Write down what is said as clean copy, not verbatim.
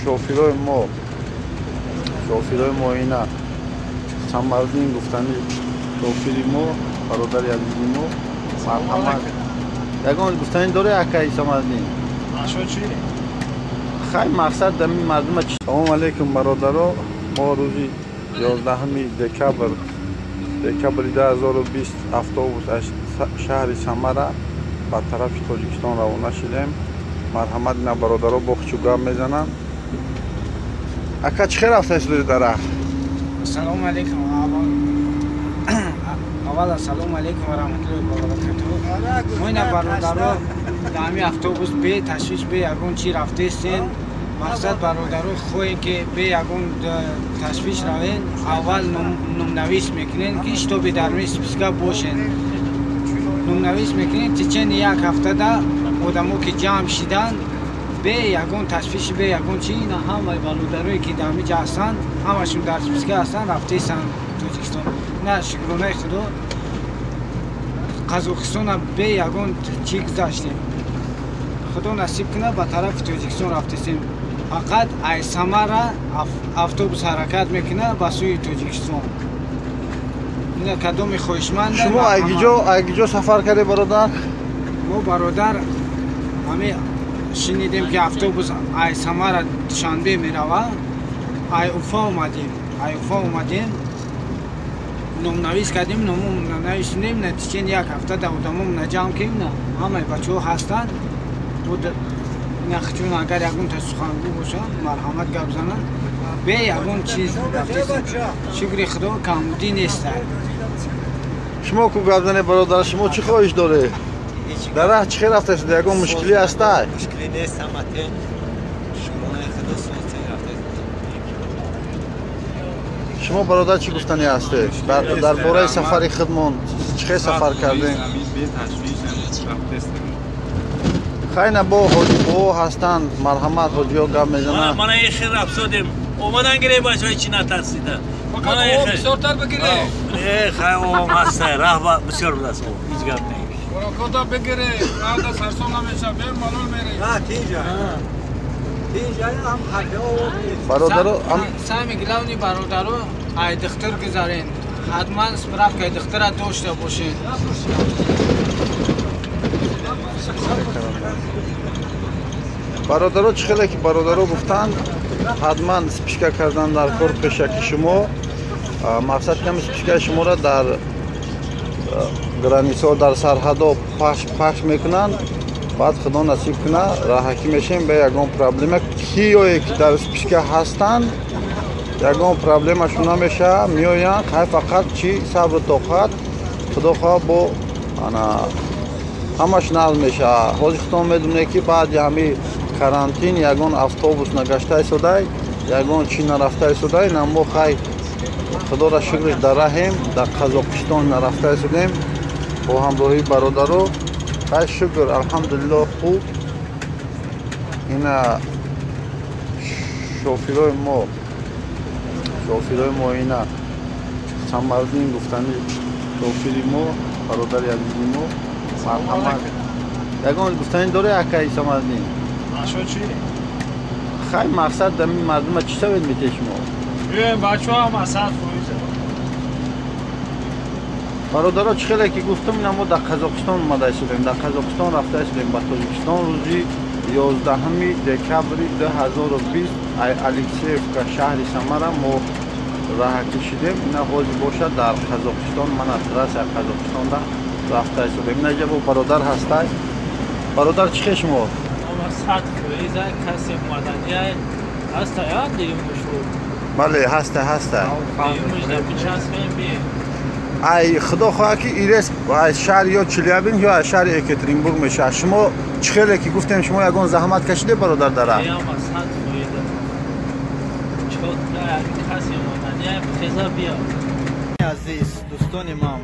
шофирои мо ина Самардин гуфтани шофири мо бародари азизи мо марҳамат ягон гуфтани дорад акаи Самардин хай мақсад дами мардума чи салому алейкум бародаро мо рӯзи 11 декабри 2020 автобус аз шаҳри Самара ба тарафи Тоҷикистон равона шудем. Марҳамат ина бародаро бо хучу гап мезананд. Ака чӣ хел рафтаисиди дарахт? Ассалому алейкум. Аввал ассалому алейкум ва раҳматуллоҳи ва баракатуҳу. Мо ина бародаро дар ҳамин автобус бе ташвиш бе ягон чӣ рафтаистем. Мақсад бародаро хоҳем ки бе ягон ташвиш равен. Аввал номнавис мекунем ки штоби дар миёни списка бошен. Номнавис мекунем тичени як ҳафтада одамо ки ҷамъ шиданд бе ягон ташвиш бе ягон чӣ ина ҳамаи бародарое ки дар ҳамиҷа ҳастанд ҳамашон дар списка ҳастанд рафтаистанд Тоҷикистон. Ина шукронаи худо Қазоқистона бе ягон чӣ гузаштем. Худо насиб кунад ба тарафи Тоҷикистон рафтаистем. Фақат аз Самара автобус ҳаракат мекунад ба сӯи Тоҷикистон. Ина кадоми хоҳишманд. Шумо агиҷо сафар карде бародар? Мо бародар ҳамин шинидем ки автобус аз Самара Душанбе меравад. Аз Уфа омадем. Номнавис кардем, номон нависидем, натиҷаи як ҳафтада одамонро ҷамъ кардем. Ҳамаи бачаҳо ҳастанд. Нахчун агар ягон сухангӯ бошад, марҳамат гап зананд. Бе ягон чиз шукри худо камбудӣ нест. Шумо ку гап занед бародар, шумо чӣ хоҳиш доред? Дар раҳ чӣ хел рафтаистед? Ягон мушкилӣ ҳастай? Мушкилӣ нест, ҳаматен шукронаи худо соҳисем рафтаистед. Шумо бародар чӣ гуфтанӣ ҳастед? Дар бораи сафари худмон чӣ хел сафар кардем? хайна бо ҳоҷибо ҳастанд, марҳамат ҳоҷиҳо гап мезананд. Мана ин хел рафсодем. Омадан гире бачаҳои чӣ натарсида. Фақат об бисёртар бигире. Хай ом ҳастай, раҳ бисёр будааст об. Ҳеҷ гап нест. Барокота бигире. Баъда сарсон намеша, бемалол мере. Тинҷай ҳам хати об нест. Бародаро сами главни бародаро ай духтар гузарен. ҳатман справкаи духтара дошта бошед. бародаро чӣ хеле ки бародаро гуфтанд ҳатман спишка кардан дар кори пешаки шумо. Мақсад ками спишкаи шуморо дар границаҳо дар сарҳадҳо пахш мекунанд. Баъд худо насиб кунад раҳакӣ мешем бе ягон проблема. Киёе ки дар спишка ҳастанд ягон проблемашон намешавад, меоянд. Хай фақат чӣ сабру тоқат. худо хоҳад бо ҳамаш нақл мешавад. ҳозир худтон медонед ки баъди ҳамин карантин ягон автобус нагашта истодай, ягон чӣ нарафта истодай. Намо хай худоро шукриш дар раҳем дар Қазоқистон нарафта истодем бо ҳамроҳии бародаро. хай шукр, алҳамдулиллоҳ хуб. ина шофирои мо ина Самардин гуфтани шофири мо бародари азизи мо марҳамат ягон гуфтани дорад акаи Самардин? хай мақсад дами мардума чӣ совет метед шумо? Бачаҳо масъад фоиза. бародаро чӣ хеле ки гуфтам ина мо дар Қазоқистон омада истодем. Дар Қазоқистон рафта истодем ба Тоҷикистон рӯзи 11 декабри 2020 ай Алексеевка шаҳри Самара мо раҳакӣ шудем. ина ҳозир бошад дар Қазоқистон мана трасаи Қазоқистонда рафта истодем. ина ҷа бо бародар ҳастай. бародар чӣ хел шумо? бале ҳастай. ай худо хоҳад ки ирес аз шаҳри ё Челябинск ё аз шаҳри Екатеринбург мешавад. шумо чӣ хеле ки гуфтем шумо ягон заҳмат кашиде бародар дар раҳ? азиз дӯстони ман